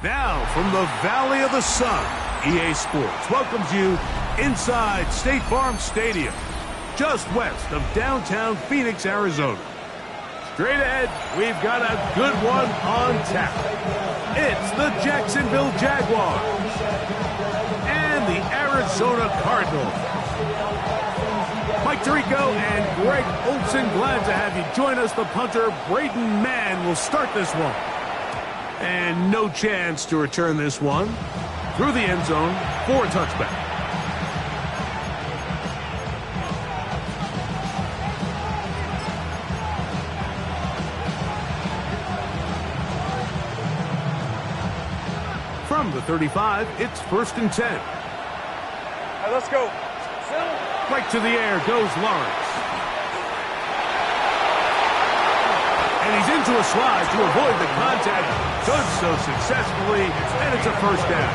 Now, from the Valley of the Sun, EA Sports welcomes you inside State Farm Stadium, just west of downtown Phoenix, Arizona. Straight ahead, we've got a good one on tap. It's the Jacksonville Jaguars and the Arizona Cardinals. Mike Tirico and Greg Olson, glad to have you join us. The punter, Braden Mann, will start this one. And no chance to return this one through the end zone for a touchback. From the 35, it's 1st and 10. All right, let's go. Right to the air goes Lawrence. And he's into a slide to avoid the contact. Does so successfully, and it's a 1st down.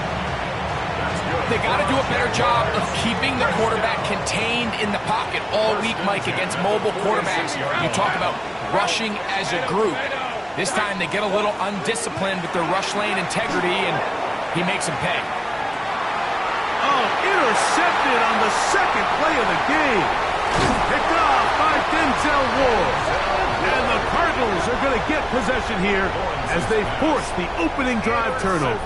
They got to do a better job of keeping the quarterback contained in the pocket all week, Mike, against mobile quarterbacks. You talk about rushing as a group. This time they get a little undisciplined with their rush lane integrity, and he makes them pay. Oh, intercepted on the second play of the game. Picked off by Denzel Ward. And the Cardinals are going to get possession here as they force the opening drive turnover.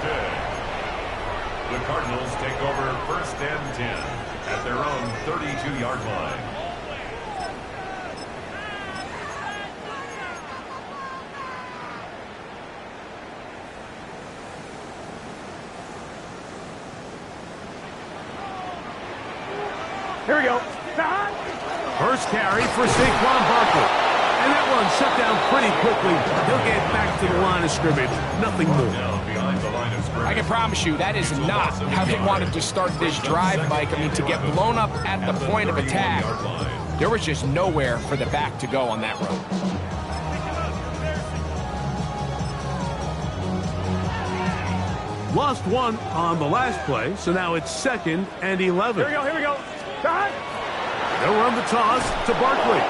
The Cardinals take over 1st and 10 at their own 32-yard line. Here we go. First carry for Saquon Barkley. And that one shut down pretty quickly. He'll get back to the line of scrimmage. Nothing more. I can promise you that is not how they wanted to start this drive, Mike. I mean, to get blown up at the point of attack, there was just nowhere for the back to go on that run. Lost one on the last play, so now it's 2nd and 11. Here we go. They'll run the toss to Barkley.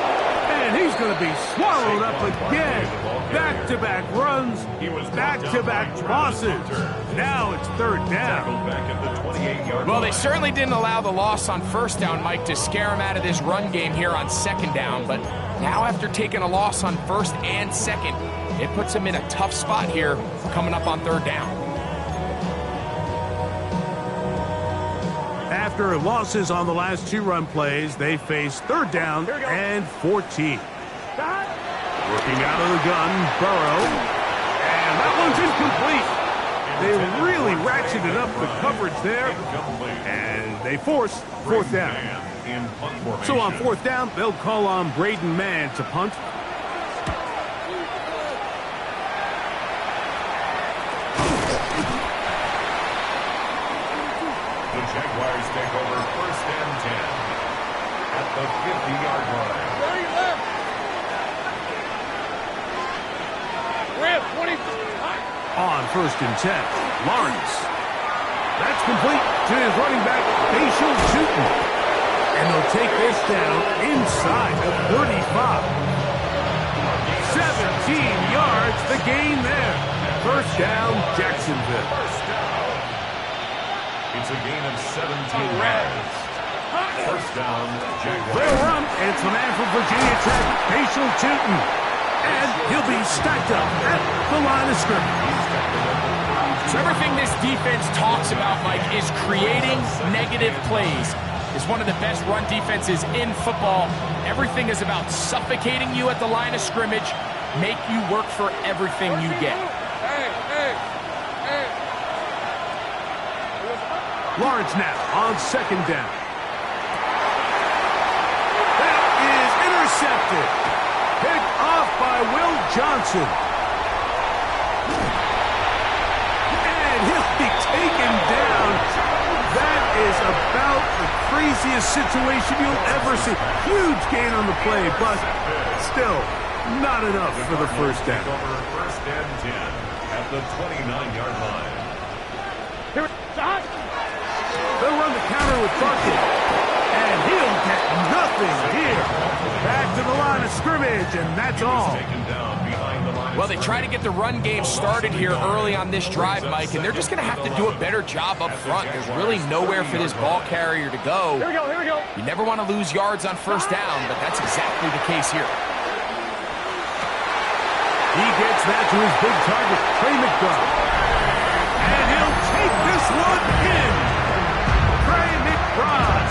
And he's going to be swallowed up again. Back-to-back runs, back-to-back losses. Now it's 3rd down. Well, they certainly didn't allow the loss on 1st down, Mike, to scare him out of this run game here on 2nd down. But now after taking a loss on 1st and 2nd, it puts him in a tough spot here coming up on 3rd down. After losses on the last 2 run plays, they face 3rd down and 14. Working out of the gun, Burrow. And that one's incomplete. They really ratcheted up the coverage there. And they force 4th down. So on 4th down, they'll call on Braden Mann to punt. The Jaguars take over 1st and 10 at the 50-yard line. On 1st and 10, Lawrence. That's complete to his running back, Facial Tootin. And they'll take this down inside the 35. 17 yards, the gain there. 1st down, Jacksonville. It's a gain of 17 yards. 1st down, Jaguars. They'll run, and it's the man from Virginia Tech, Facial Tootin. And he'll be stacked up at the line of scrimmage. So everything this defense talks about, Mike, is creating negative plays. It's one of the best run defenses in football. Everything is about suffocating you at the line of scrimmage, make you work for everything you get. Lawrence now on 2nd down. That is intercepted. Picked off by Will Johnson. And he'll be taken down. That is about the craziest situation you'll ever see. Huge gain on the play, but still not enough for the 1st down. Over 1st and 10 at the 29-yard line. They'll run the counter with Barkley. And he'll get nothing here. Back to the line of scrimmage, and that's all. Taken down behind the line Well, they try to get the run game started here early on this drive, Mike, and they're just going to have to do a better job up front. There's really nowhere for this ball carrier to go. Here we go, here we go. You never want to lose yards on first down, but that's exactly the case here. He gets that to his big target, Trey McBride. And he'll take this one in. Trey McBride.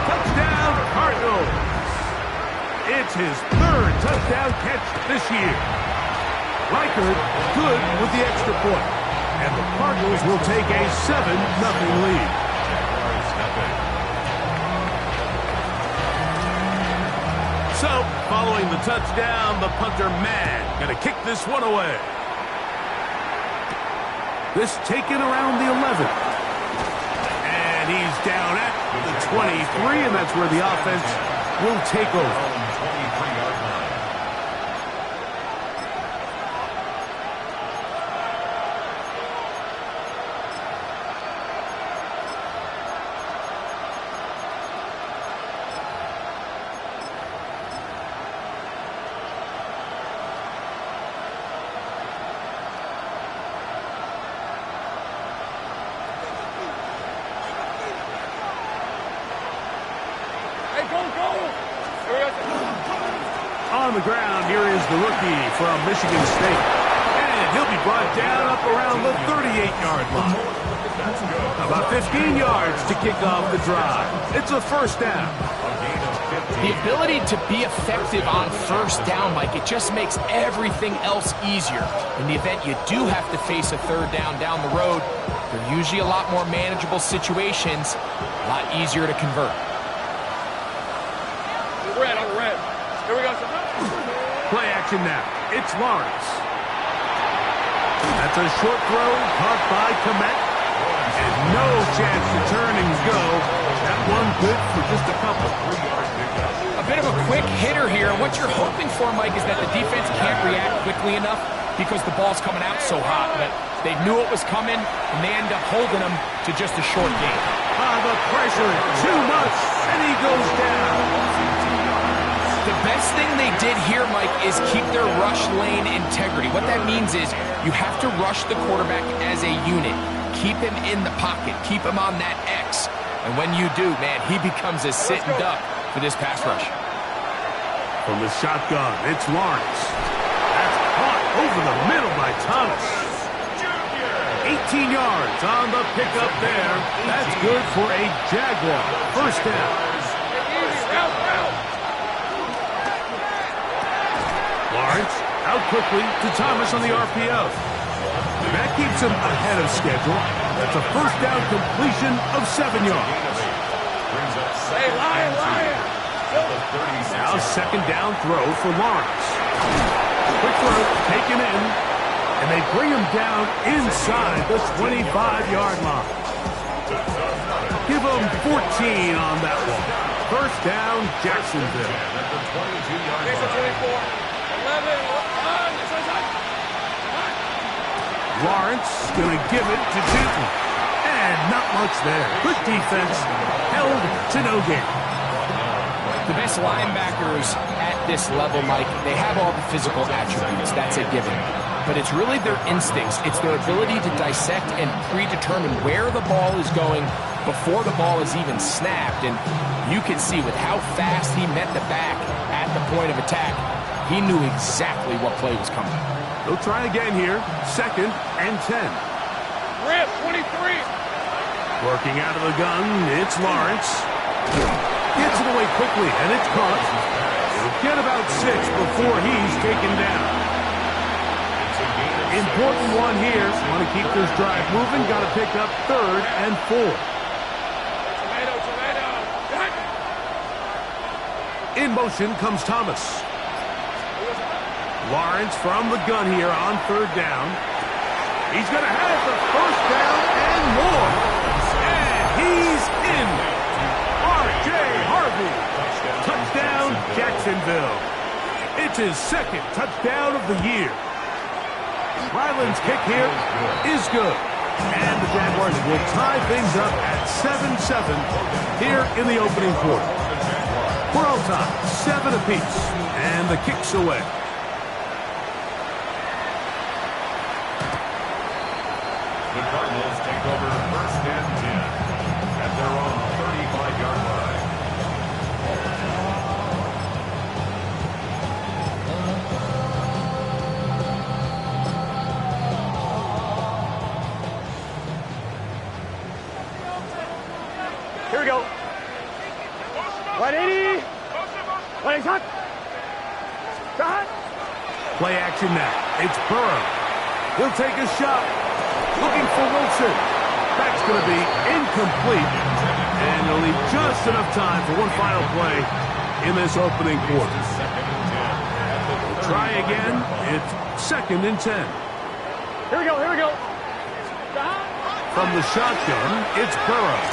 Touchdown, Cardinals. It's his third touchdown catch this year. Reichard good with the extra point. And the Cardinals will take a 7-0 lead. So, following the touchdown, the punter man going to kick this one away. This taken around the 11. And he's down at the 23, and that's where the offense will take over. On the ground, here is the rookie from Michigan State. And he'll be brought down up around the 38-yard line. About 15 yards to kick off the drive. It's a first down. The ability to be effective on first down, Mike, it just makes everything else easier. In the event you do have to face a third down the road, they're usually a lot more manageable situations, a lot easier to convert. Red, on the red. Here we go. Play action now. It's Lawrence. That's a short throw caught by Komet. And no chance to turn and go. That one good for just a couple. A bit of a quick hitter here. What you're hoping for, Mike, is that the defense can't react quickly enough because the ball's coming out so hot. But they knew it was coming, and they end up holding them to just a short game. The pressure, too much, and he goes down. The best thing they did here, Mike, is keep their rush lane integrity. What that means is you have to rush the quarterback as a unit. Keep him in the pocket. Keep him on that X. And when you do, man, he becomes a sitting duck for this pass rush. From the shotgun, it's Lawrence. That's caught over the middle by Thomas. 18 yards on the pickup there. That's good for a Jaguar. First down. Lawrence out quickly to Thomas on the RPO. And that keeps him ahead of schedule. That's a first down completion of 7 yards. Hey, Lion! Now second down throw for Lawrence. Quick throw taken in. And they bring him down inside the 25-yard line. Give him 14 on that one. First down, Jacksonville. Lawrence going to give it to Newton. And not much there. Good defense. Held to no gain. The best linebackers at this level, Mike, they have all the physical attributes. That's a given. But it's really their instincts. It's their ability to dissect and predetermine where the ball is going before the ball is even snapped. And you can see with how fast he met the back at the point of attack, he knew exactly what play was coming. They'll try again here. Second and 10. Rip, 23. Working out of the gun, it's Lawrence. Gets it away quickly, and it's caught. He'll get about 6 before he's taken down. Important one here. Want to keep this drive moving. Got to pick up 3rd and 4. Tomato. In motion comes Thomas. Lawrence from the gun here on 3rd down. He's going to have the first down and more. And he's in. R.J. Harvey. Touchdown, Jacksonville. It's his 2nd touchdown of the year. Ryland's kick here is good. And the Jaguars will tie things up at 7-7 here in the opening quarter. We're all tied, 7 apiece. And the kick's away. 180. 180 shot. Shot. Play action now. It's Burrow. He'll take a shot. Looking for Wilson. That's going to be incomplete. And he'll leave just enough time for one final play in this opening quarter. We'll try again. It's 2nd and 10. Here we go. Here we go. From the shotgun, it's Burrow.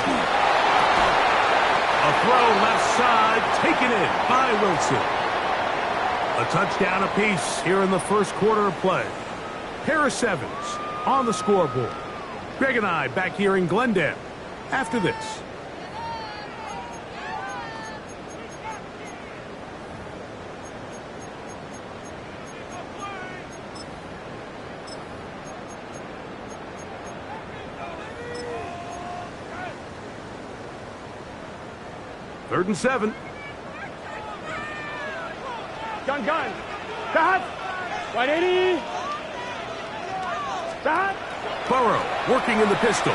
A throw left side, taken in by Wilson. A touchdown apiece here in the first quarter of play. Harris Evans on the scoreboard. Greg and I back here in Glendale after this. Third and 7. Gun. Shot. 180. Shot. Burrow working in the pistol.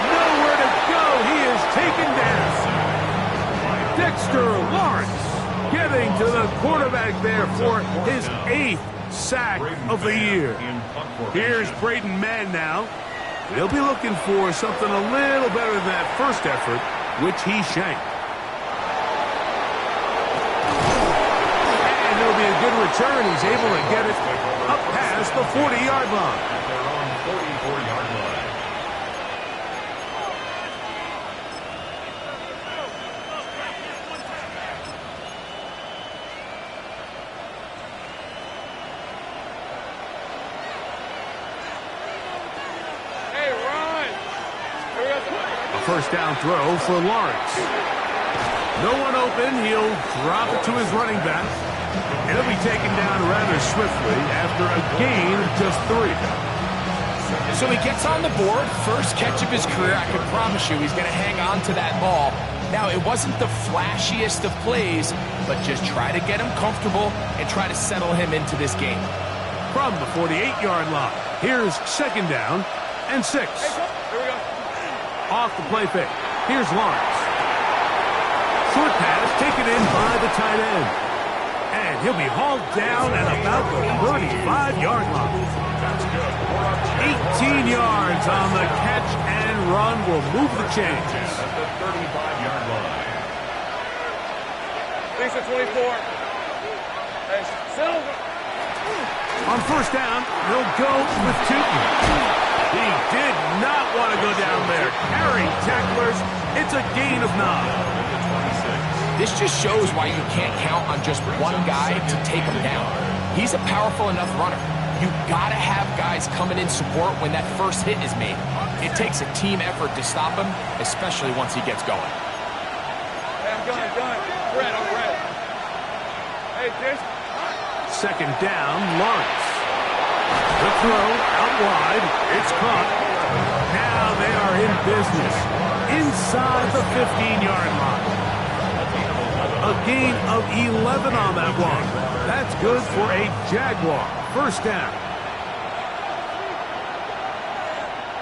Nowhere to go. He is taken down. Dexter Lawrence getting to the quarterback there for his 8th sack of the year. Here's Braden Mann now. He'll be looking for something a little better than that first effort, which he shanked. And it'll be a good return. He's able to get it up past the 40-yard line. At their own 44-yard line. Hey, run. Here we go. First down throw for Lawrence. No one open. He'll drop it to his running back. And he'll be taken down rather swiftly after a gain of just 3. So he gets on the board, first catch of his career. I can promise you he's going to hang on to that ball. Now, it wasn't the flashiest of plays, but just try to get him comfortable and try to settle him into this game. From the 48-yard line, here's 2nd down and 6. Here we go. Off the play fake. Here's Lawrence. Short pass taken in by the tight end. And he'll be hauled down at about the 35-yard line. 18 yards on the catch and run will move the chains. At the 35-yard line. Thanks at 24. Hey, Silver. On first down, he'll go with Tootin. He did not want to go down there. Carrying tacklers, it's a gain of 9. This just shows why you can't count on just one guy to take him down. He's a powerful enough runner. You gotta have guys coming in support when that first hit is made. It takes a team effort to stop him, especially once he gets going. Hey, I'm gun. Red, on red. Hey, this. 2nd down, Lawrence. The throw out wide. It's caught. Now they are in business inside the 15-yard line. A gain of 11 on that one. That's good for a Jaguar. First down.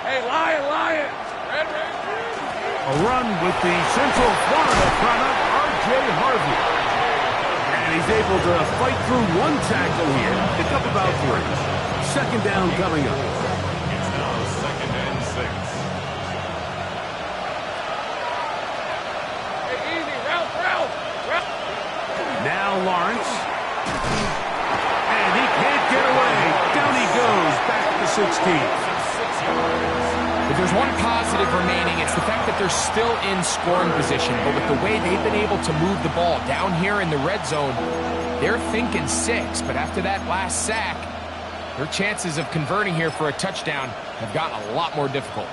Hey, Lions. Red. A run with the Central Florida product, R.J. Harvey. And he's able to fight through one tackle here, pick up about 3. 2nd down coming up. It's now 2nd and 6. Hey, easy. Route. Now Lawrence. And he can't get away. Down he goes, back to 16. If there's one positive remaining, it's the fact that they're still in scoring position. But with the way they've been able to move the ball down here in the red zone, they're thinking 6. But after that last sack, their chances of converting here for a touchdown have gotten a lot more difficult.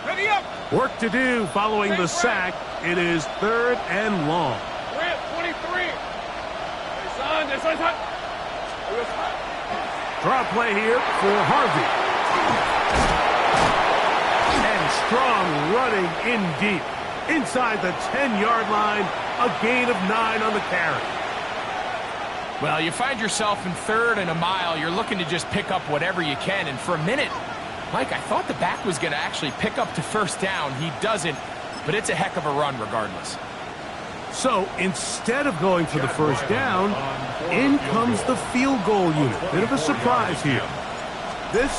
Ready up. Work to do following the sack. It is 3rd and long. Red, 23. Hey, son. This one's hot. Draw play here for Harvey. And strong running in deep. Inside the 10-yard line, a gain of 9 on the carry. Well, you find yourself in 3rd and a mile. You're looking to just pick up whatever you can. And for a minute, Mike, I thought the back was going to actually pick up to first down. He doesn't, but it's a heck of a run regardless. So instead of going for the first down, in comes the field goal unit. Bit of a surprise here. This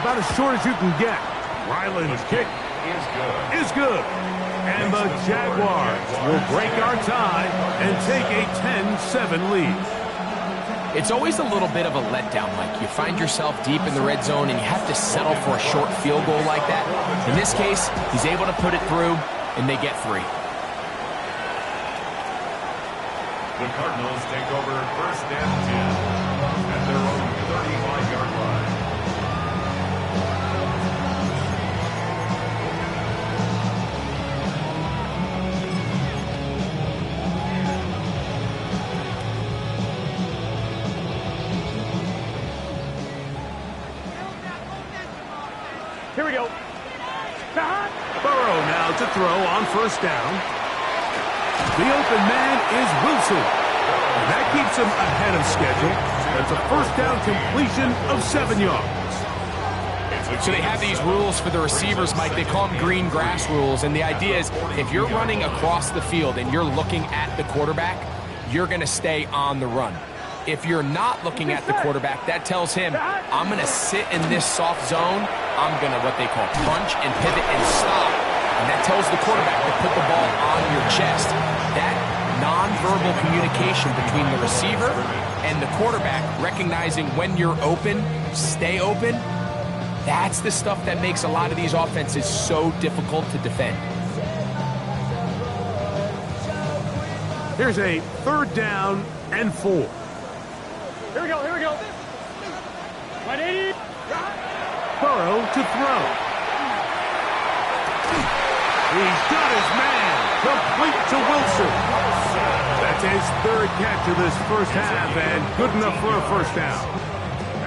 about as short as you can get. Ryland's kick is good. And the Jaguars will break our tie and take a 10-7 lead. It's always a little bit of a letdown, Mike. You find yourself deep in the red zone and you have to settle for a short field goal like that. In this case, he's able to put it through and they get 3. The Cardinals take over first and 10 at their own 35-yard line. Here we go. Burrow now to throw on first down. The open man is Wilson. And that keeps him ahead of schedule. That's a first down completion of 7 yards. So they have these rules for the receivers, Mike. They call them green grass rules. And the idea is if you're running across the field and you're looking at the quarterback, you're going to stay on the run. If you're not looking at the quarterback, that tells him, I'm going to sit in this soft zone. I'm going to what they call punch and pivot and stop. And that tells the quarterback to put the ball on your chest. That nonverbal communication between the receiver and the quarterback, recognizing when you're open, stay open, that's the stuff that makes a lot of these offenses so difficult to defend. Here's a 3rd down and 4. Here we go, here we go. 180. Burrow to throw. He's got his man, complete to Wilson. That's his 3rd catch of this first half and good enough for a first down.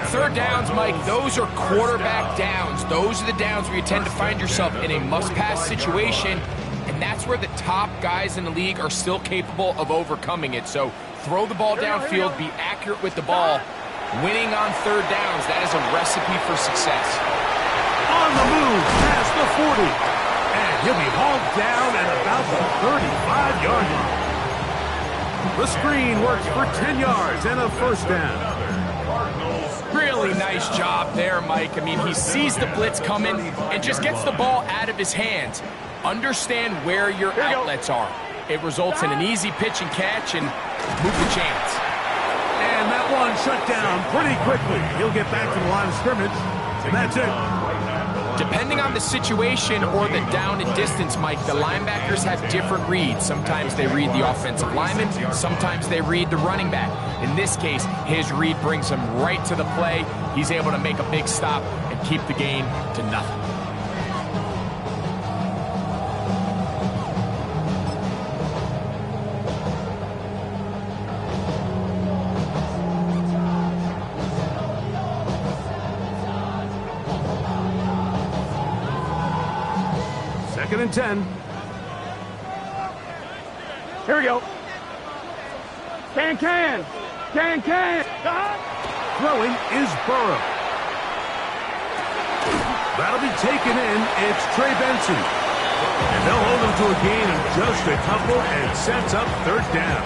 3rd downs, Mike, those are quarterback downs. Those are the downs where you tend to find yourself in a must-pass situation, and that's where the top guys in the league are still capable of overcoming it. So throw the ball downfield, be accurate with the ball. Winning on 3rd downs, that is a recipe for success. On the move, past the 40. And he'll be hauled down at about the 35-yard line. The screen works for 10 yards and a first down. Really nice job there, Mike. I mean, he sees the blitz coming and just gets the ball out of his hands. Understand where your outlets are. It results in an easy pitch and catch and move the chains. And that one shut down pretty quickly. He'll get back to the line of scrimmage, and that's it. Depending on the situation or the down and distance, Mike, the linebackers have different reads. Sometimes they read the offensive lineman. Sometimes they read the running back. In this case, his read brings him right to the play. He's able to make a big stop and keep the gain to nothing. Second and 10. Here we go. Can. Throwing is Burrow. That'll be taken in. It's Trey Benson. And they'll hold him to a gain of just a couple and sets up 3rd down.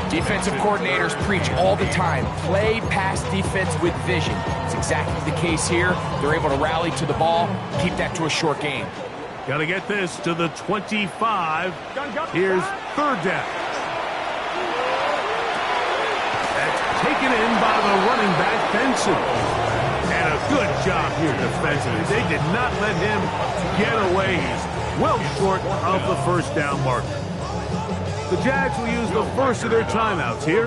Defensive coordinators preach all the time, play pass defense with vision. It's exactly the case here. They're able to rally to the ball, keep that to a short gain. Got to get this to the 25. Here's 3rd down. That's taken in by the running back, Benson. And a good job here defensively. They did not let him get away. He's well short of the first down marker. The Jags will use the first of their timeouts here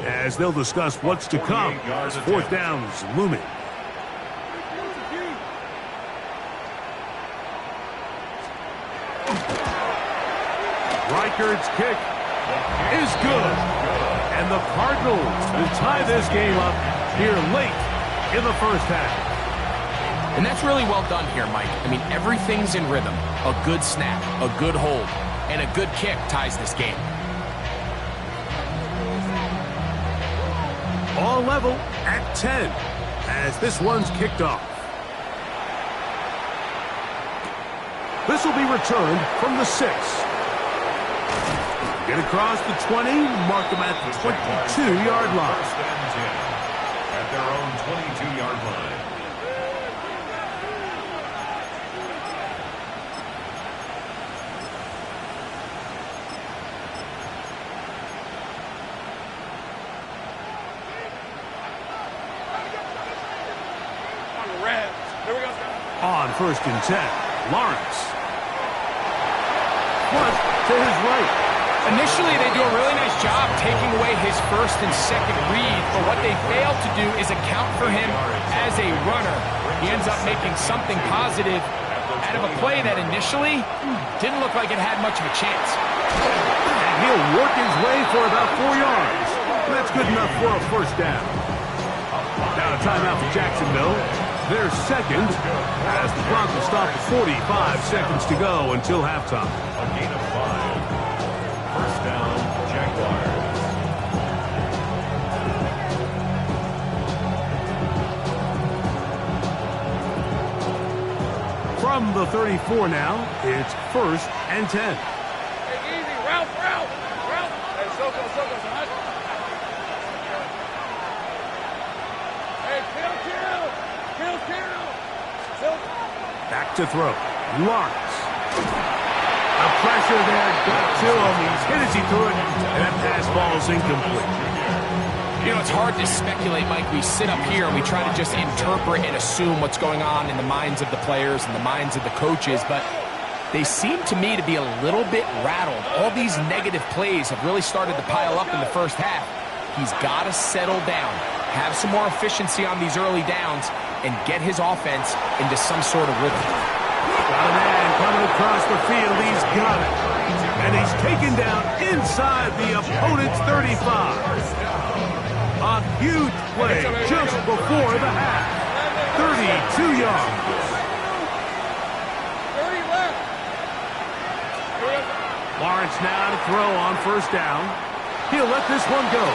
as they'll discuss what's to come as 4th down is looming. Reichard's kick is good. And the Cardinals will tie this game up here late in the first half. And that's really well done here, Mike. I mean, everything's in rhythm. A good snap, a good hold, and a good kick ties this game. All level at 10 as this one's kicked off. This will be returned from the 6. Get across the 20, mark them at the 22-yard line. First and 10 at their own 22-yard line. On first and 10, Lawrence. Flush to his right. Initially, they do a really nice job taking away his first and second read, but what they fail to do is account for him as a runner. He ends up making something positive out of a play that initially didn't look like it had much of a chance. And he'll work his way for about 4 yards. That's good enough for a first down. Now a timeout for Jacksonville. They're second as the clock will stop at 45 seconds to go until halftime. A gain of 5. First down, Jaguars. From the 34 now, it's first and 10. Hey, easy. Ralph. Hey, Soko, son. Hey, kill. Back to throw. Lawrence. The pressure there got to him. He's hit as he threw it, and that pass ball is incomplete. You know, it's hard to speculate, Mike. We sit up here and we try to just interpret and assume what's going on in the minds of the players and the minds of the coaches, but they seem to me to be a little bit rattled. All these negative plays have really started to pile up in the first half. He's got to settle down, have some more efficiency on these early downs, and get his offense into some sort of rhythm. Got a man coming across the field. He's got it. And he's taken down inside the opponent's 35. A huge play just before the half. 32 yards. 30 left. Lawrence now to throw on first down. He'll let this one go.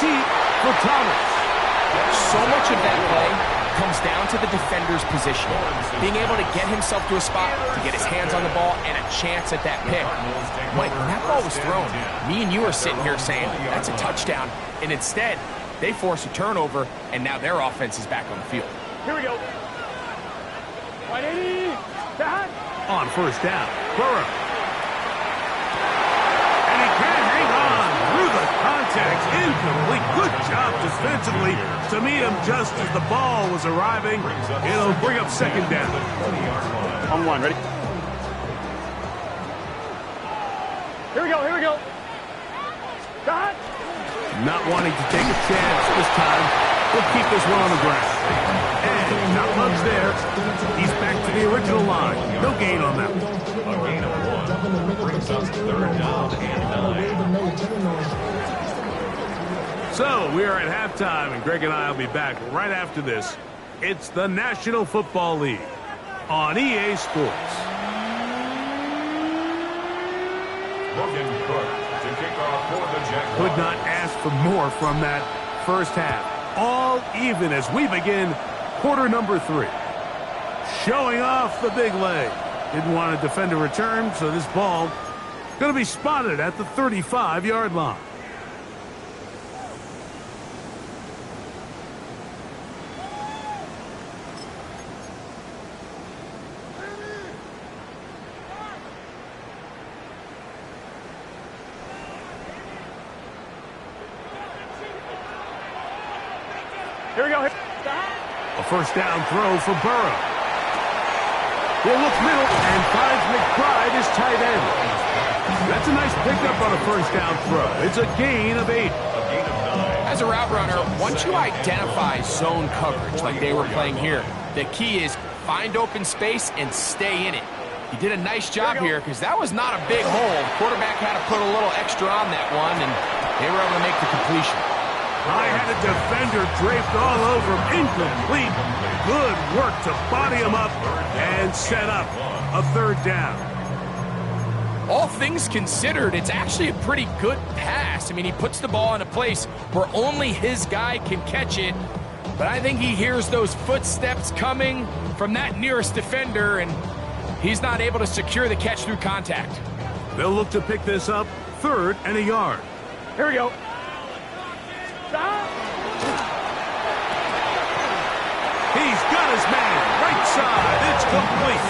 Deep for Thomas. So much of that play comes down to the defender's position. Being able to get himself to a spot, to get his hands on the ball, and a chance at that pick. Mike, when that ball was thrown, me and you are sitting here saying, that's a touchdown. And instead, they force a turnover, and now their offense is back on the field. Here we go. 180. Back. On first down, Burrow. And he can't hang on through the contact. Incomplete. Good job defensively to meet him just as the ball was arriving. It'll bring up second down. On one, ready? Here we go. Got. Not wanting to take a chance this time. We'll keep this one on the ground. And not much there. He's back to the original line. No gain on that one. A gain of 1 brings up third down and 9. So we are at halftime, and Greg and I will be back right after this. It's the National Football League on EA Sports. Logan Cook to kick off for the Jaguars. Could not ask for more from that first half. All even as we begin quarter number 3. Showing off the big leg. Didn't want to defend a return, so this ball going to be spotted at the 35-yard line. Here we go. A first down throw for Burrow. He'll look middle and finds McBride as tight end. That's a nice pickup on a first down throw. It's a gain of 8. As a route runner, once you identify zone coverage like they were playing here, the key is find open space and stay in it. He did a nice job here because that was not a big hole. The quarterback had to put a little extra on that one, and they were able to make the completion. I had a defender draped all over him. Incomplete. Good work to body him up and set up a third down. All things considered, it's actually a pretty good pass. I mean, he puts the ball in a place where only his guy can catch it. But I think he hears those footsteps coming from that nearest defender, and He's not able to secure the catch through contact. They'll look to pick this up, 3rd and a yard. Here we go. He's got his man, right side, it's complete.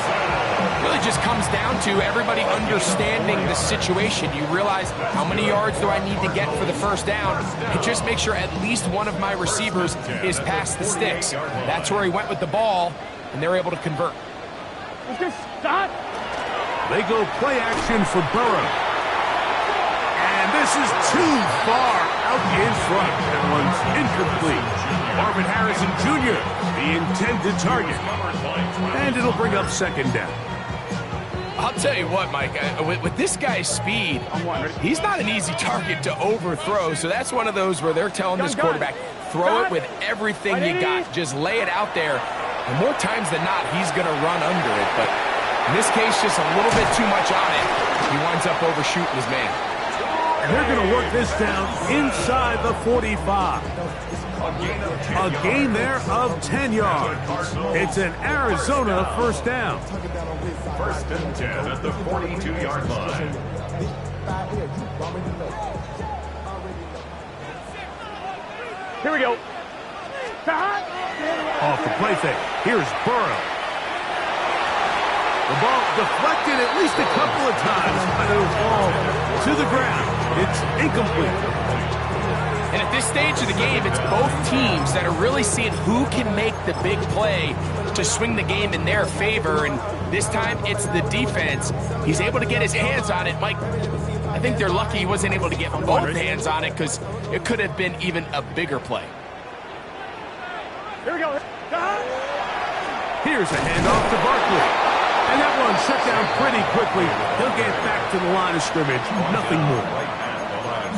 Really just comes down to everybody understanding the situation. You realize how many yards do I need to get for the first down, and just make sure at least one of my receivers is past the sticks. That's where he went with the ball, and they're able to convert. They go play action for Burrow. And this is too far out in front. That one's incomplete. Marvin Harrison Jr., the intended target. And it'll bring up 2nd down. I'll tell you what, Mike, with this guy's speed, he's not an easy target to overthrow. So that's one of those where they're telling this quarterback, throw it with everything you got. Just lay it out there. And more times than not, he's going to run under it. But in this case, just a little bit too much on it. He winds up overshooting his man. And they're going to work this down inside the 45. A gain there of 10 yards. It's an Arizona 1st down. 1st and 10 at the 42-yard line. Here we go. Off the play fake. Here's Burrow. The ball deflected at least a couple of times, but it'll fall to the ground. It's incomplete. And at this stage of the game, it's both teams that are really seeing who can make the big play to swing the game in their favor. And this time, it's the defense. He's able to get his hands on it. Mike, I think they're lucky he wasn't able to get both hands on it because it could have been even a bigger play. Here we go. Here's a handoff to Barkley. And that one shut down pretty quickly. He'll get back to the line of scrimmage. Nothing more.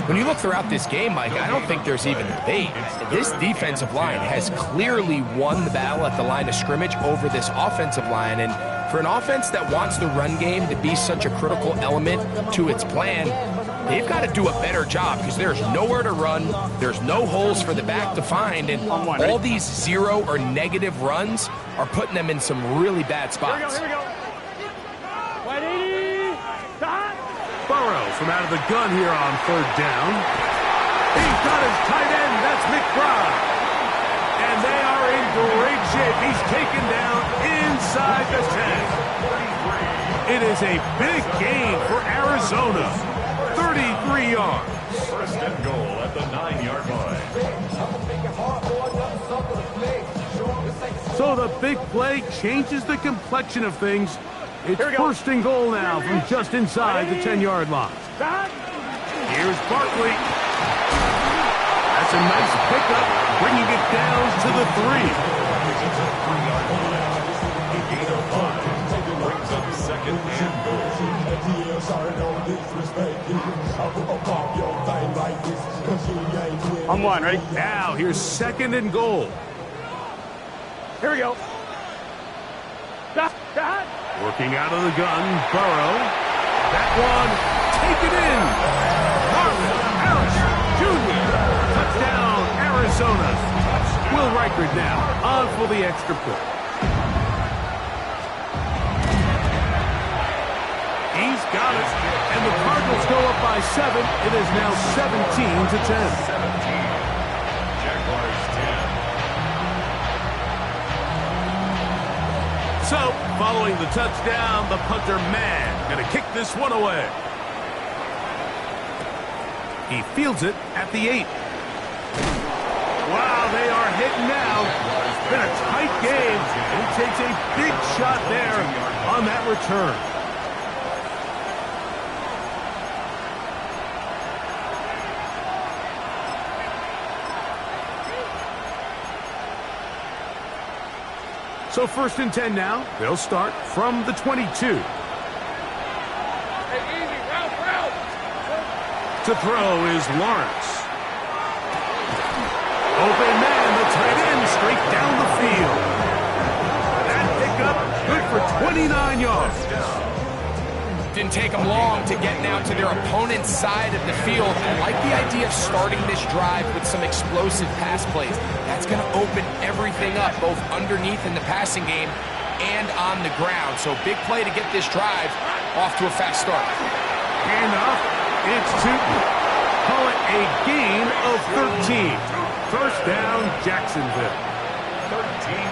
When you look throughout this game, Mike, I don't think there's even debate. This defensive line has clearly won the battle at the line of scrimmage over this offensive line. And for an offense that wants the run game to be such a critical element to its plan, they've got to do a better job because there's nowhere to run. There's no holes for the back to find. And all these 0 or negative runs are putting them in some really bad spots. Here we go. Burrow from out of the gun here on 3rd down. He's got his tight end. That's McBride. And they are in great shape. He's taken down inside the 10. It is a big gain for Arizona. 33 yards. 1st and goal at the 9-yard line. So the big play changes the complexion of things. It's 1st and goal now from just inside the 10-yard line. Here's Barkley. That's a nice pickup, bringing it down to the 3. Gain of 5 brings up 2nd and goal. On 1, ready? Now here's 2nd and goal. Here we go. Working out of the gun, Burrow. That one, taken in. Marvin Harrison Jr. Touchdown, Arizona. Will Reichard now on for the extra point. He's got it, and the Cardinals go up by 7. It is now 17-10. 17. Jaguars 10. So, following the touchdown, the punter man going to kick this one away. He fields it at the 8. Wow, they are hitting now. It's been a tight game, and he takes a big shot there on that return. So 1st and 10 now. They'll start from the 22. To throw is Lawrence. Open man, the tight end, straight down the field. That pickup, good for 29 yards. Didn't take them long to get now to their opponent's side of the field. I like the idea of starting this drive with some explosive pass plays. That's going to open everything up, both underneath in the passing game and on the ground. So big play to get this drive off to a fast start. And off, it's Tootin. Call it a gain of 13. First down, Jacksonville.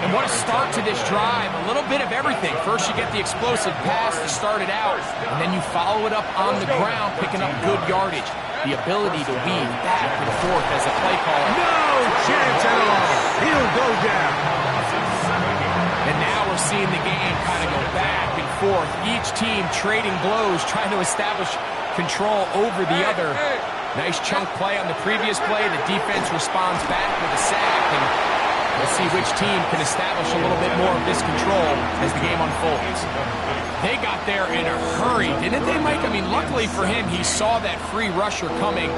And what a start to this drive. A little bit of everything. First you get the explosive pass to start it out, and then you follow it up on the ground, picking up good yardage. The ability to weave back and forth as a play caller. No chance at all. He'll go down. And now we're seeing the game kind of go back and forth. Each team trading blows, trying to establish control over the other. Nice chunk play on the previous play. The defense responds back with a sack, and we'll see which team can establish a little bit more of this control as the game unfolds. They got there in a hurry, didn't they, Mike? I mean, luckily for him, he saw that free rusher coming,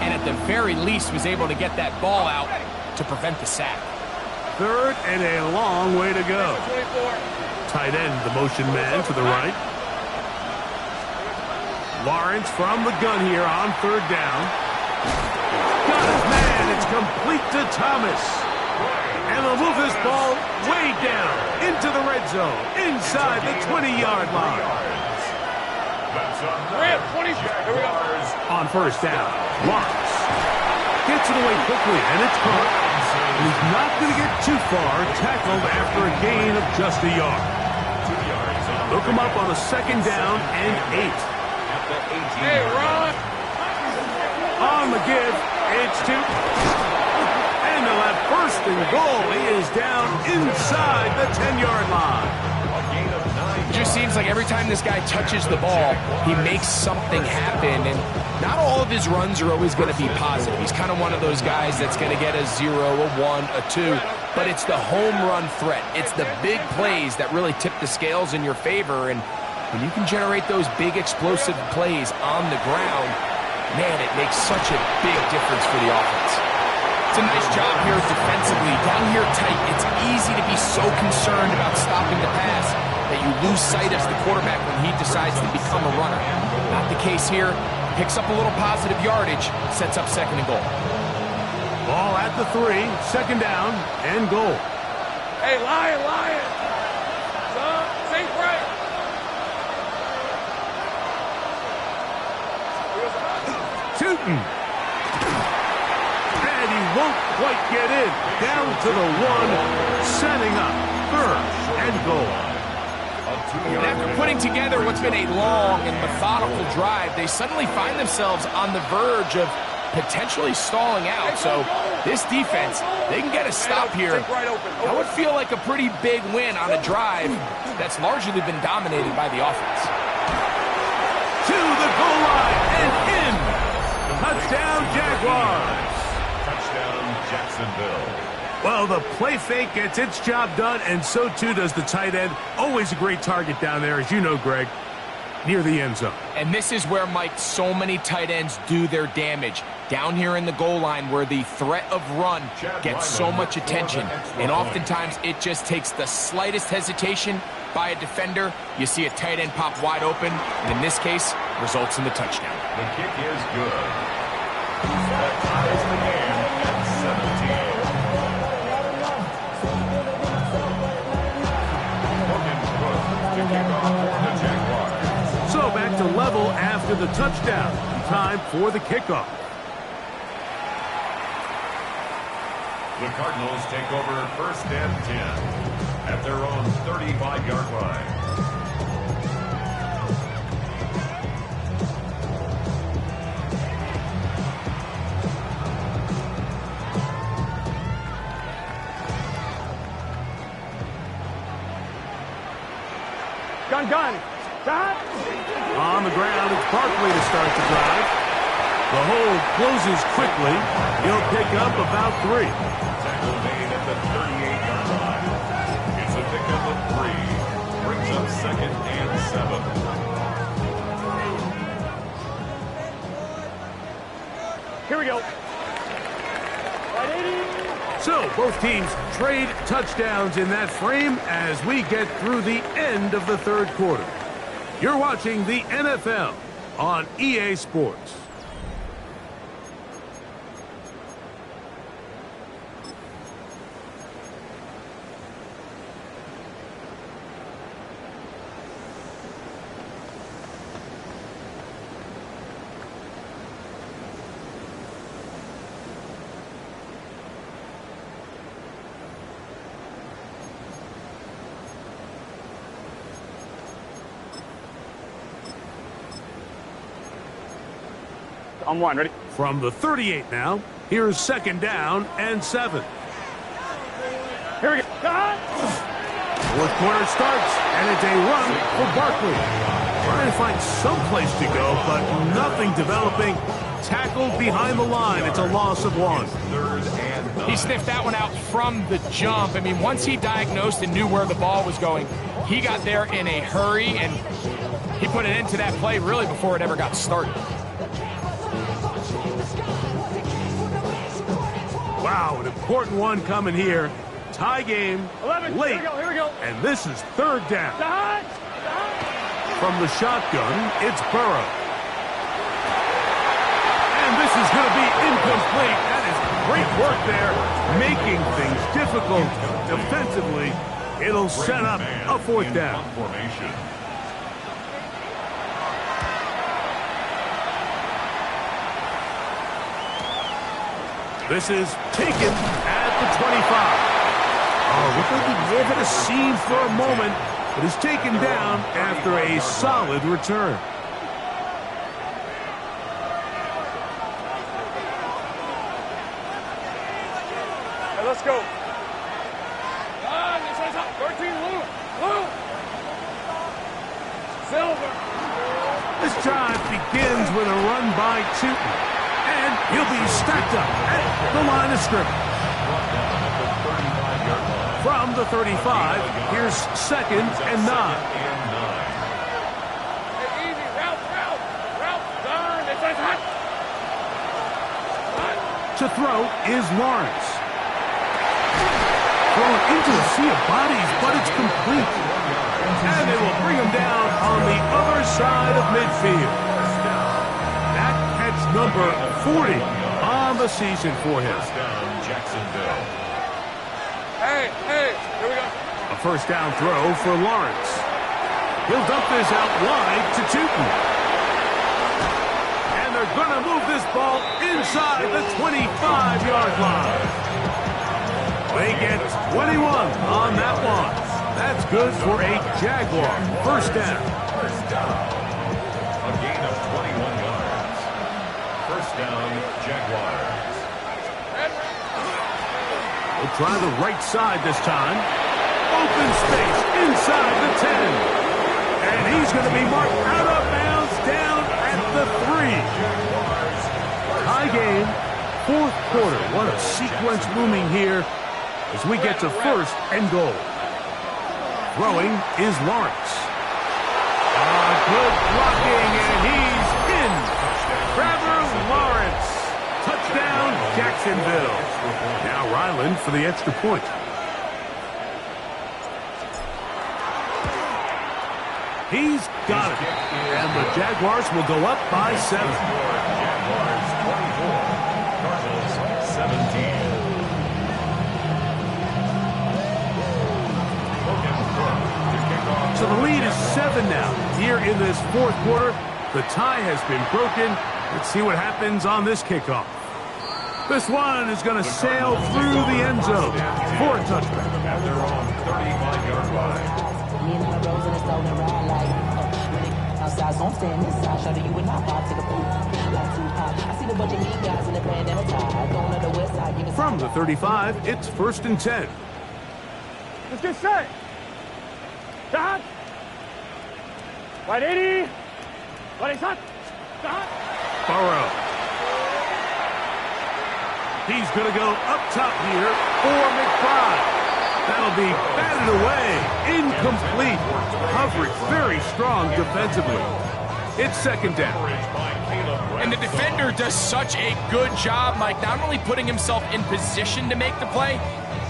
and at the very least was able to get that ball out to prevent the sack. Third and a long way to go. Tight end, the motion man to the right. Lawrence from the gun here on third down. Got his man. It's complete to Thomas. And they'll move this ball way down into the red zone, inside the 20-yard line. On first down, Lawrence gets it away quickly, and it's caught. He's not going to get too far, tackled after a gain of just a yard. Look him up on a second down and 8. Hey, Ron! On the give, it's Tootin. And they'll have first and goal. He is down inside the 10-yard line. It just seems like every time this guy touches the ball, he makes something happen, and not all of his runs are always going to be positive. He's kind of one of those guys that's going to get a 0, a 1, a 2, but it's the home run threat. It's the big plays that really tip the scales in your favor, and when you can generate those big explosive plays on the ground, man, it makes such a big difference for the offense. It's a nice job here defensively. Down here tight, it's easy to be so concerned about stopping the pass that you lose sight of the quarterback when he decides to become a runner. Not the case here. Picks up a little positive yardage, sets up second and goal. Ball at the 3, second down and goal. Hey, Lion! Safe right! Tootin. And he won't quite get in. Down to the 1, setting up third and goal. And after putting together what's been a long and methodical drive, they suddenly find themselves on the verge of potentially stalling out. So this defense, they can get a stop here. That would feel like a pretty big win on a drive that's largely been dominated by the offense. To the goal line and in. Touchdown, Jaguars. Touchdown, Jacksonville. Well, the play fake gets its job done, and so too does the tight end. Always a great target down there, as you know, Greg, near the end zone. And this is where, Mike, so many tight ends do their damage. Down here in the goal line where the threat of run gets so much attention. And oftentimes it just takes the slightest hesitation by a defender. You see a tight end pop wide open, and in this case, results in the touchdown. The kick is good. That ties the game at 17. So back to level after the touchdown. Time for the kickoff. The Cardinals take over first and 10 at their own 35-yard line. Gun! On the ground, it's Barkley to start the drive. The hold closes quickly. He'll pick up about 3. Tackle made at the 38-yard line. It's a pickup of 3. Brings up second and 7. Here we go. So both teams trade touchdowns in that frame as we get through the end of the third quarter. You're watching the NFL on EA Sports. On one, ready? From the 38 now, here's second down and 7. Here we go. Fourth quarter starts, and it's a run for Barkley. Trying to find some place to go, but nothing developing. Tackled behind the line. It's a loss of 1. He sniffed that one out from the jump. I mean, once he diagnosed and knew where the ball was going, he got there in a hurry, and he put an end to that play really before it ever got started. Wow, an important one coming here. Tie game, 11. late, Here we go. and this is third down. From the shotgun, it's Burrow. And this is going to be incomplete. That is great work there, making things difficult defensively. It'll set up a fourth down. This is taken at the 25. Oh, looked like he may have hit a seam for a moment, but is taken down after a solid return. Hey, let's go. 13, Lou. Silver. This drive begins with a run by Tootin, and he'll be stacked up at the line of scrimmage. From the 35, here's second and 9. Hey, easy. Route. Done. It's hot. To throw is Lawrence. Thrown into a sea of bodies, but it's complete. And they will bring him down on the other side of midfield. That catch number 40 on the season for him. Jacksonville. Hey, here we go. A first down throw for Lawrence. He'll dump this out wide to Tootin. And they're going to move this ball inside the 25-yard line. They get 21 on that one. That's good for a Jaguar first down. A gain of 21 yards. First down, Jaguars. We'll try the right side this time. Open space inside the 10. And he's going to be marked out of bounds down at the 3. Tie game, fourth quarter. What a sequence looming here as we get to first and goal. Throwing is Lawrence. Good blocking, and he's in. Trevor Lawrence. Touchdown, Jacksonville. Now Ryland for the extra point. He's got it. And the Jaguars will go up by 7. Jaguars 24, Cardinals 17. So the lead is 7 now. Here in this fourth quarter, the tie has been broken. Let's see what happens on this kickoff. This one is going to sail through the end zone for a touchback. At their own 35-yard line. Me and my bros in the stove and ride like outside, so I'm staying inside. Show you and I pop to the pool. Like Tupac. I see the bunch of mean guys in the bandana tie. Going on the west side. You can From the 35, it's first and 10. Let's get set. Shot. Right 80. Right shot. Shot. Burrow. He's going to go up top here for McBride. That'll be batted away. Incomplete. Coverage very strong defensively. It's second down. And the defender does such a good job, Mike, not only putting himself in position to make the play,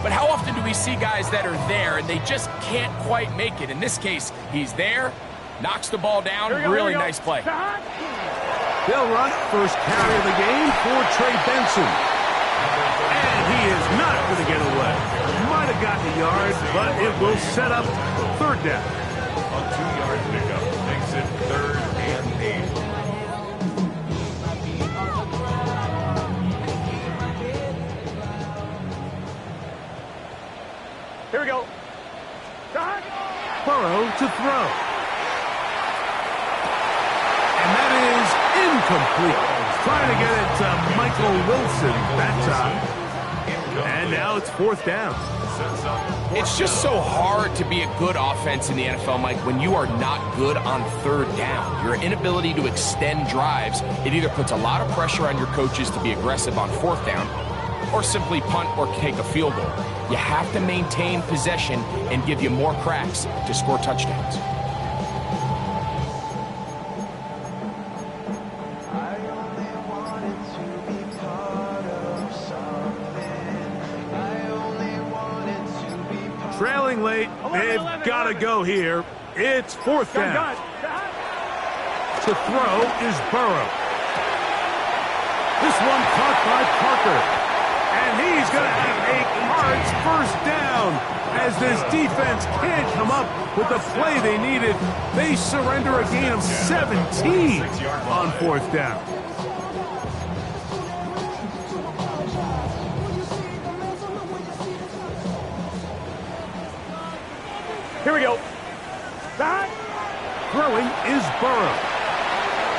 but how often do we see guys that are there and they just can't quite make it? In this case, he's there, knocks the ball down. Really nice play. They'll run first carry of the game for Trey Benson. And he is not going to get away. Might have gotten a yard, but it will set up third down. A 2-yard pickup makes it third and 8. Here we go. Shot. Burrow to throw. And that is incomplete. trying to get it to Michael Wilson that time. And now it's 4th down. It's just so hard to be a good offense in the NFL, Mike, when you are not good on 3rd down. Your inability to extend drives, it either puts a lot of pressure on your coaches to be aggressive on 4th down or simply punt or take a field goal. You have to maintain possession and give you more cracks to score touchdowns. Trailing late, they've got to go here. It's 4th down. To throw is Burrow. This one caught by Parker. And he's going to have a Cards first down. As this defense can't come up with the play they needed, they surrender a gain of 17 on 4th down. Here we go. Throwing is Burrow.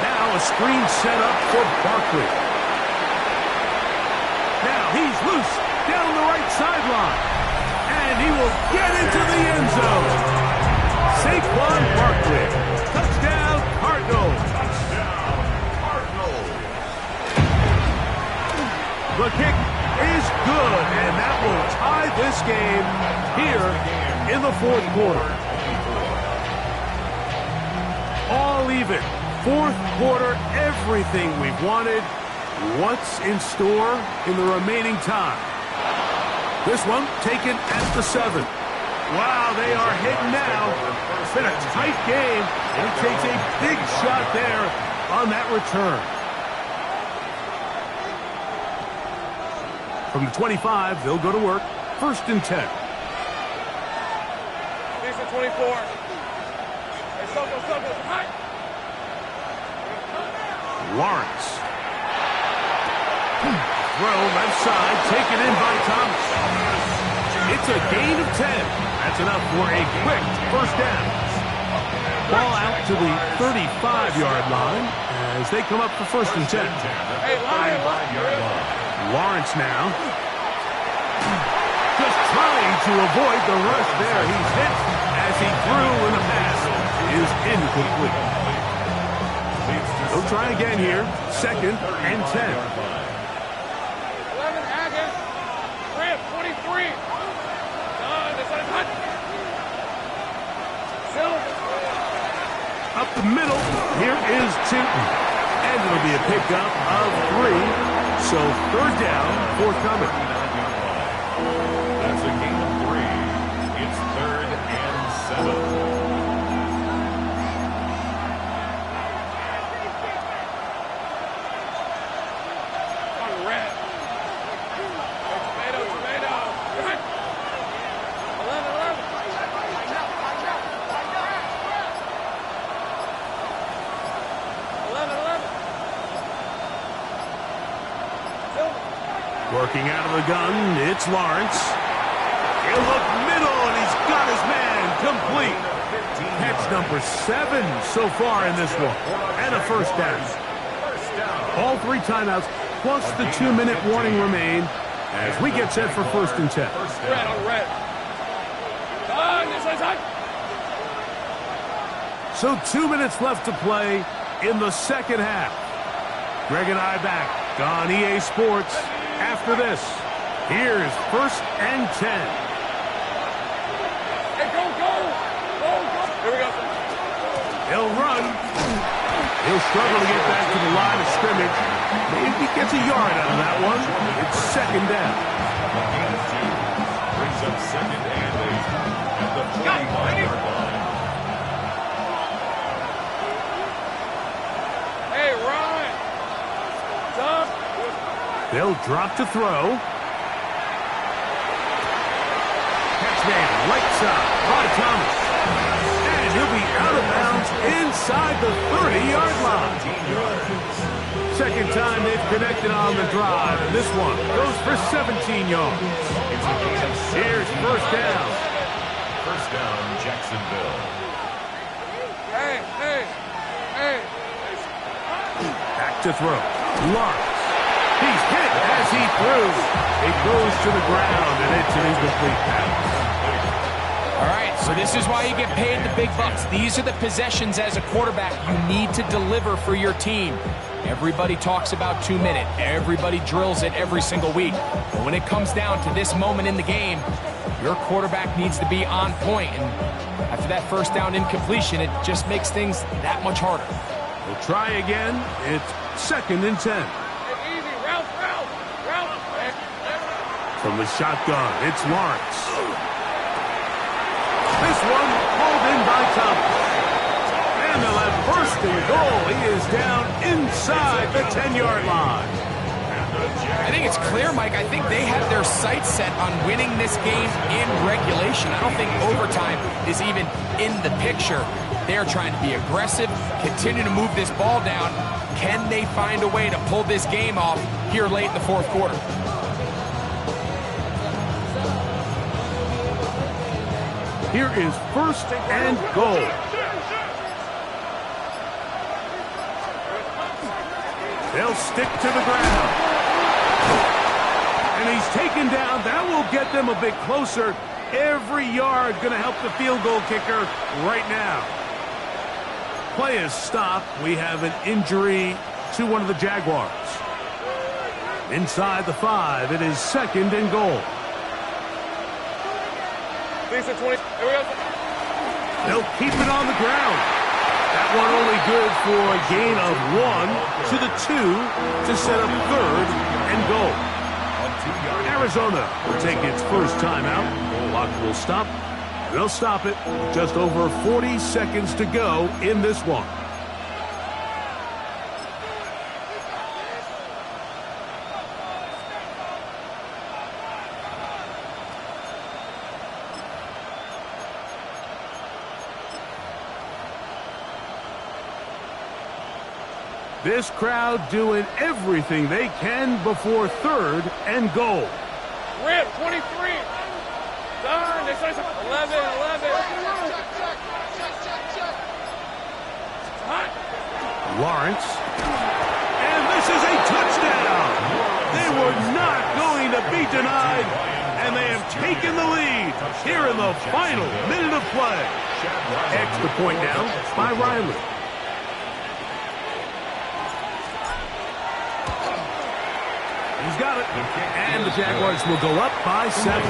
Now a screen set up for Barkley. Now he's loose down the right sideline. And he will get into the end zone. Saquon Barkley. Touchdown, Cardinals. The kick is good, and that will tie this game here in the 4th quarter. All even. 4th quarter, everything we've wanted. What's in store in the remaining time? This one taken at the 7. Wow, they are hitting now. It's been a tight game, and he takes a big shot there on that return. From the 25, they'll go to work. 1st and 10. 24. Hey, circle. Hi. Lawrence. Throw left side, taken in by Thomas. It's a gain of 10. That's enough for a quick 1st down. Ball out to the 35-yard line as they come up for 1st and 10. Hey, Lawrence now. Just trying to avoid the rush there. He's hit as he threw, and the pass is incomplete. They'll try again here. 2nd and 10. 11, Haggis. Rip, 23. This one is hot. Up the middle, here is Tinton. And it'll be a pickup of 3. So 3rd down forthcoming. That's a gain of 3. It's 3rd and 7. On red. Tomato. 11. Working out of the gun, it's Lawrence. He'll look middle, and he's got his man complete. Catch number 7 so far in this one. And a 1st down. All 3 timeouts, plus the 2-minute warning remain as we get set for 1st and 10. Red on red. This one's hot. So 2 minutes left to play in the 2nd half. Greg and I back on EA Sports. After this, here's 1st and 10. Hey, go. Here we go. He'll run. He'll struggle to get back to the line of scrimmage. Maybe he gets a yard out of that one. It's 2nd down. Brings up 2nd and 8 at the 45-yard line. Hey, Ryan. Stop. They'll drop to throw. Catch man, right side by Thomas. And he'll be out of bounds inside the 30-yard line. 2nd time they've connected on the drive, and this one goes for 17 yards. Here's 1st down. 1st down, Jacksonville. Hey. Back to throw. Lawrence. He's hit as he threw. It goes to the ground, and it's an incomplete pass. All right, so this is why you get paid the big bucks. These are the possessions as a quarterback you need to deliver for your team. Everybody talks about 2 minute. Everybody drills it every single week. But when it comes down to this moment in the game, your quarterback needs to be on point. And after that first down incompletion, it just makes things that much harder. We'll try again. It's 2nd and 10. Easy, route. From the shotgun, it's Lawrence. This one pulled in by Thomas. And they'll have 1st and goal. He is down inside the 10-yard line. I think it's clear, Mike. I think they have their sights set on winning this game in regulation. I don't think overtime is even in the picture. They're trying to be aggressive, continue to move this ball down. Can they find a way to pull this game off here late in the 4th quarter? Here is 1st and goal. They'll stick to the ground. And he's taken down. That will get them a bit closer. Every yard going to help the field goal kicker right now. Play is stopped. We have an injury to one of the Jaguars. Inside the 5, it is 2nd and goal. Lisa 20. Here we go. They'll keep it on the ground. That one only good for a gain of 1 to the 2 to set up 3rd and goal. Arizona will take its first timeout. Clock will stop. They'll stop it. Just over 40 seconds to go in this one. This crowd doing everything they can before 3rd and goal. Rip, 23. Darn, they say 11. Hot. Lawrence. And this is a touchdown. They were not going to be denied, and they have taken the lead here in the final minute of play. Extra point now by Riley. He's got it. And the Jaguars will go up by 7.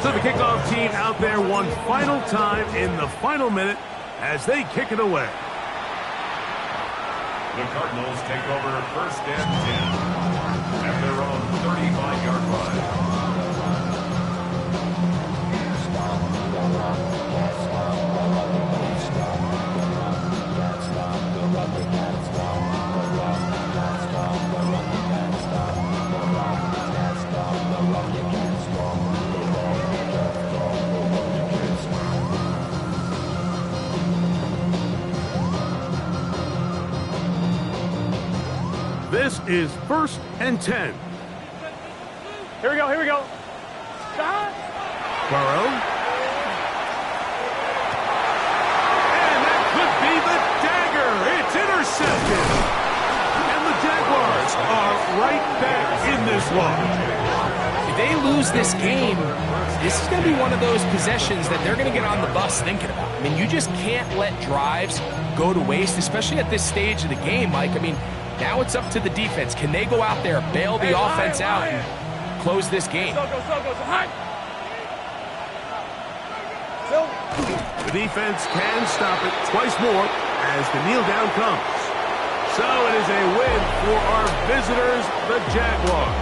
So the kickoff team out there one final time in the final minute as they kick it away. The Cardinals take over 1st and 10 at their own 35-yard line. This is 1st and 10. Here we go. Burrow. And that could be the dagger. It's intercepted. And the Jaguars are right back in this one. If they lose this game, this is going to be one of those possessions that they're going to get on the bus thinking about. I mean, you just can't let drives go to waste, especially at this stage of the game, Mike. I mean, now it's up to the defense. Can they go out there, bail the offense out, and close this game? The defense can stop it twice more as the kneel down comes. So it is a win for our visitors, the Jaguars.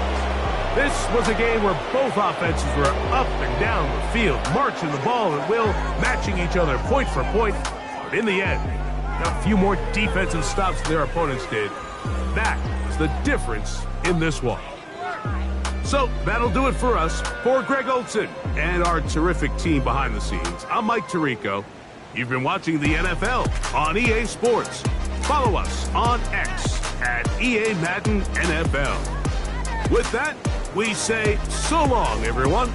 This was a game where both offenses were up and down the field, marching the ball at will, matching each other point for point. But in the end, a few more defensive stops than their opponents did. That was the difference in this one. So that'll do it for us. For Greg Olsen and our terrific team behind the scenes, I'm Mike Tirico. You've been watching the NFL on EA Sports. Follow us on X at EA Madden NFL. With that, we say so long, everyone.